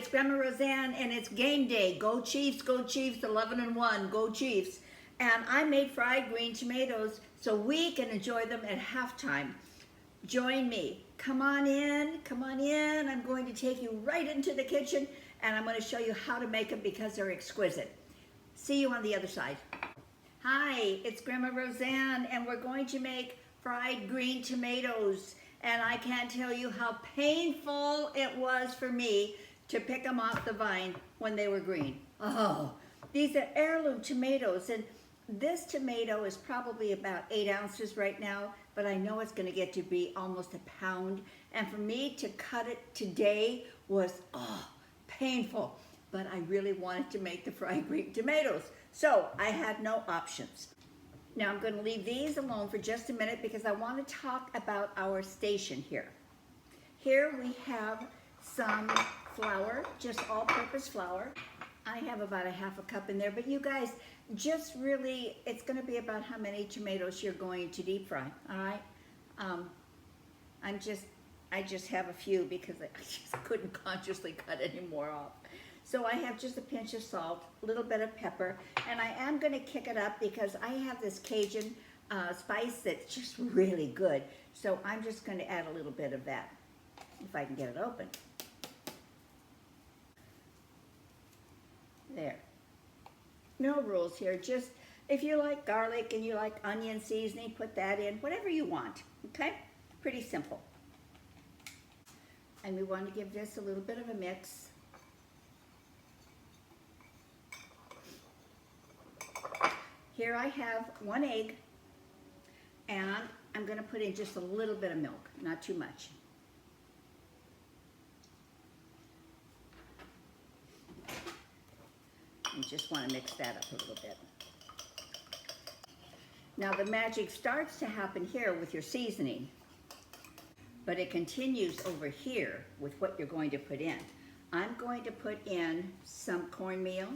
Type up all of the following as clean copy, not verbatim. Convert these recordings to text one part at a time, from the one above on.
it's Grandma Roseanne and it's game day. Go Chiefs, 11-1, go Chiefs. And I made fried green tomatoes so we can enjoy them at halftime. Join me. Come on in, come on in. I'm going to take you right into the kitchen and I'm going to show you how to make them because they're exquisite. See you on the other side. Hi, it's Grandma Roseanne and we're going to make fried green tomatoes. And I can't tell you how painful it was for me to pick them off the vine when they were green. Oh, these are heirloom tomatoes, and this tomato is probably about 8 ounces right now, but I know it's going to get to be almost a pound. And for me to cut it today was painful, but I really wanted to make the fried green tomatoes, so I had no options. Now I'm going to leave these alone for just a minute because I want to talk about our station here. Here we have some flour, just all-purpose flour. I have about a half a cup in there, but you guys just really, it's going to be about how many tomatoes you're going to deep fry, all right? I just have a few because I just couldn't consciously cut any more off. So I have just a pinch of salt, a little bit of pepper, and I am going to kick it up because I have this Cajun spice that's just really good. So I'm just going to add a little bit of that, if I can get it open. There. No rules here, just if you like garlic and you like onion seasoning, put that in, whatever you want, okay? Pretty simple. And we want to give this a little bit of a mix. Here I have 1 egg, and I'm going to put in just a little bit of milk, not too much. You just want to mix that up a little bit. Now the magic starts to happen here with your seasoning, but it continues over here with what you're going to put in. I'm going to put in some cornmeal,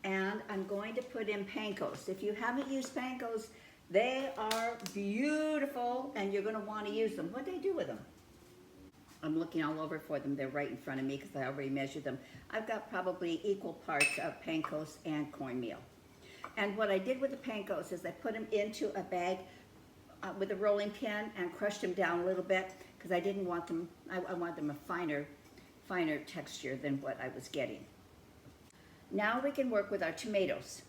and I'm going to put in Pankos. If you haven't used Pankos, they are beautiful and you're going to want to use them. What do they do with them? I'm looking all over for them. They're right in front of me because I already measured them. I've got probably equal parts of Pankos and cornmeal. And what I did with the Pankos is I put them into a bag with a rolling pin and crushed them down a little bit because I didn't want them, I wanted them a finer texture than what I was getting. Now we can work with our tomatoes.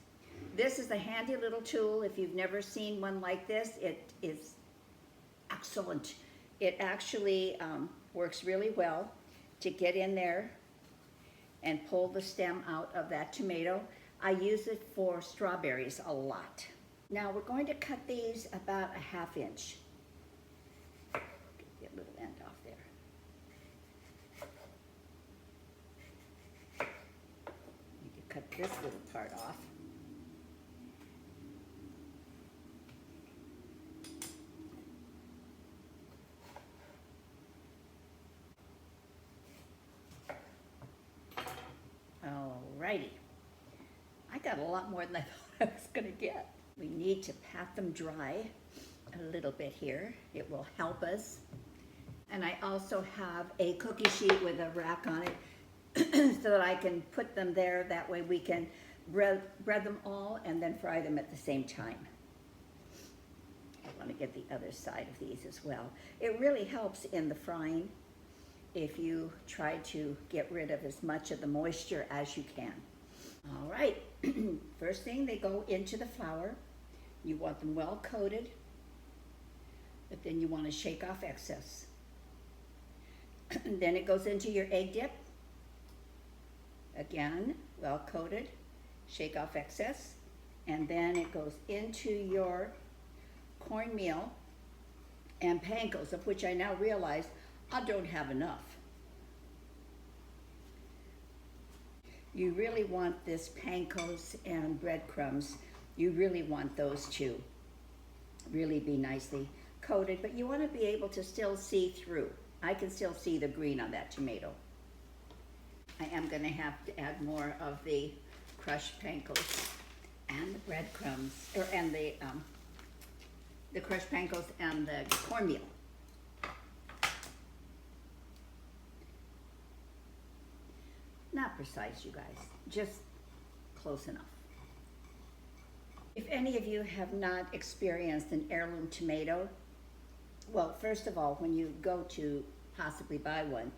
This is a handy little tool. If you've never seen one like this, it is excellent. It actually works really well to get in there and pull the stem out of that tomato. I use it for strawberries a lot. Now we're going to cut these about a 1/2 inch. Get a little end off there. Cut this little part off. Alrighty. I got a lot more than I thought I was going to get. We need to pat them dry a little bit here. It will help us. And I also have a cookie sheet with a rack on it so that I can put them there. That way we can bread them all and then fry them at the same time. I want to get the other side of these as well. It really helps in the frying if you try to get rid of as much of the moisture as you can. All right, first thing, they go into the flour. You want them well coated, but then you want to shake off excess. Then it goes into your egg dip. Again, well coated, shake off excess, and then it goes into your cornmeal and Pankos, of which I now realize I don't have enough. You really want this Pankos and breadcrumbs, you really want those to really be nicely coated, but you want to be able to still see through. I can still see the green on that tomato. I am going to have to add more of the crushed Pankos and the breadcrumbs, and the crushed Pankos and the cornmeal. precise, you guys, just close enough. If any of you have not experienced an heirloom tomato, well, first of all, when you go to possibly buy one,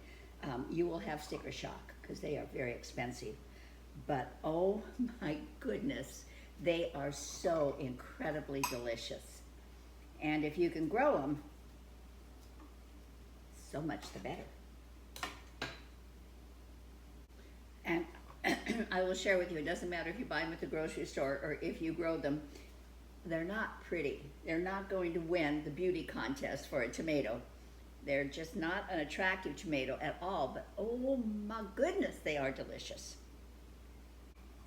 you will have sticker shock because they are very expensive. But oh my goodness, they are so incredibly delicious. And if you can grow them, so much the better. And I will share with you, it doesn't matter if you buy them at the grocery store or if you grow them, they're not pretty. They're not going to win the beauty contest for a tomato. They're just not an attractive tomato at all, but oh my goodness, they are delicious.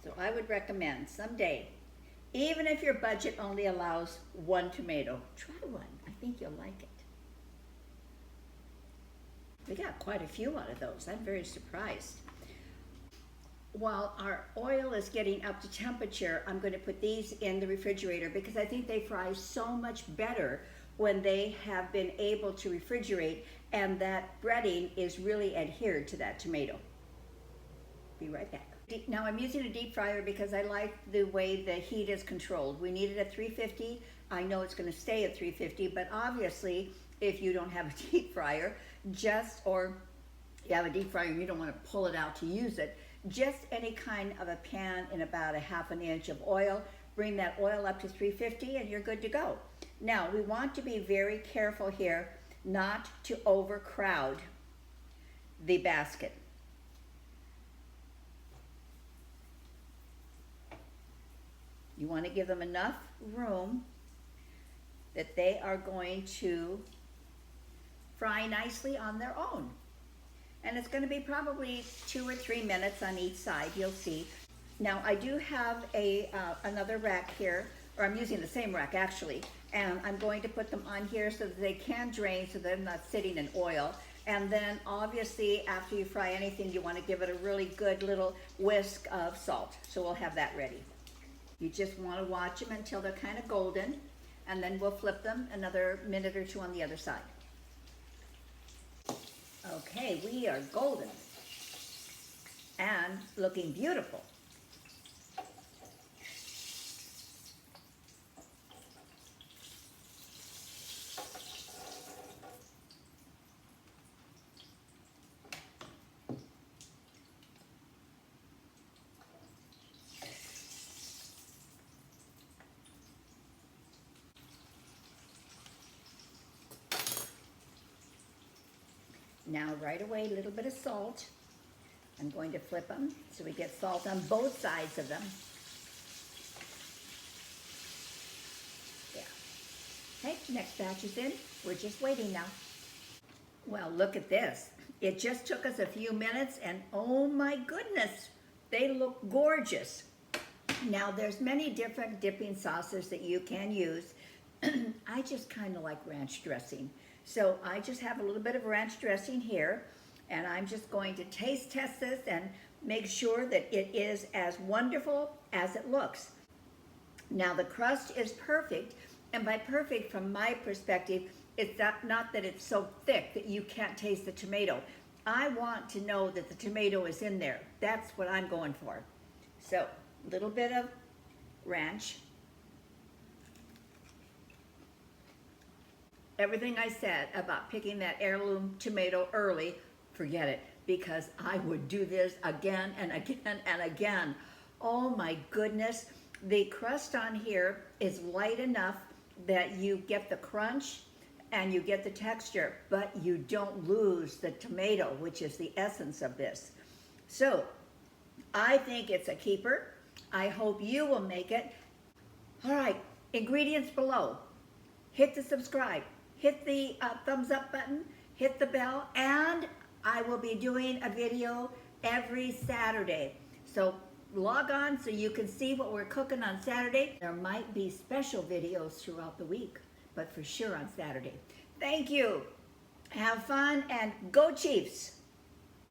So I would recommend someday, even if your budget only allows one tomato, try one. I think you'll like it. We got quite a few out of those. I'm very surprised. While our oil is getting up to temperature, I'm going to put these in the refrigerator because I think they fry so much better when they have been able to refrigerate and that breading is really adhered to that tomato. Be right back. Now I'm using a deep fryer because I like the way the heat is controlled. We need it at 350. I know it's going to stay at 350, but obviously if you don't have a deep fryer, or you have a deep fryer and you don't want to pull it out to use it, just any kind of a pan in about a ½ an inch of oil, bring that oil up to 350 and you're good to go. Now we want to be very careful here not to overcrowd the basket. You want to give them enough room that they are going to fry nicely on their own. And it's going to be probably 2 or 3 minutes on each side, you'll see. Now I do have another rack here, or I'm using the same rack actually, and I'm going to put them on here so that they can drain so they're not sitting in oil. And then obviously after you fry anything, you want to give it a really good little whisk of salt. So we'll have that ready. You just want to watch them until they're kind of golden, and then we'll flip them another minute or 2 on the other side. Okay, we are golden and looking beautiful. Now right away, a little bit of salt. I'm going to flip them so we get salt on both sides of them. Yeah. Okay, next batch is in. We're just waiting now. Well, look at this. It just took us a few minutes and oh my goodness, they look gorgeous. Now there's many different dipping sauces that you can use. I just kind of like ranch dressing. So I just have a little bit of ranch dressing here, and I'm just going to taste test this and make sure that it is as wonderful as it looks. Now the crust is perfect, and by perfect from my perspective, it's not that it's so thick that you can't taste the tomato. I want to know that the tomato is in there. That's what I'm going for. So a little bit of ranch. Everything I said about picking that heirloom tomato early, forget it, because I would do this again and again and again. Oh my goodness, the crust on here is light enough that you get the crunch and you get the texture, but you don't lose the tomato, which is the essence of this. So I think it's a keeper. I hope you will make it. All right, ingredients below. Hit the subscribe. Hit the thumbs up button, hit the bell, and I will be doing a video every Saturday. So log on so you can see what we're cooking on Saturday. There might be special videos throughout the week, but for sure on Saturday. Thank you. Have fun and go Chiefs.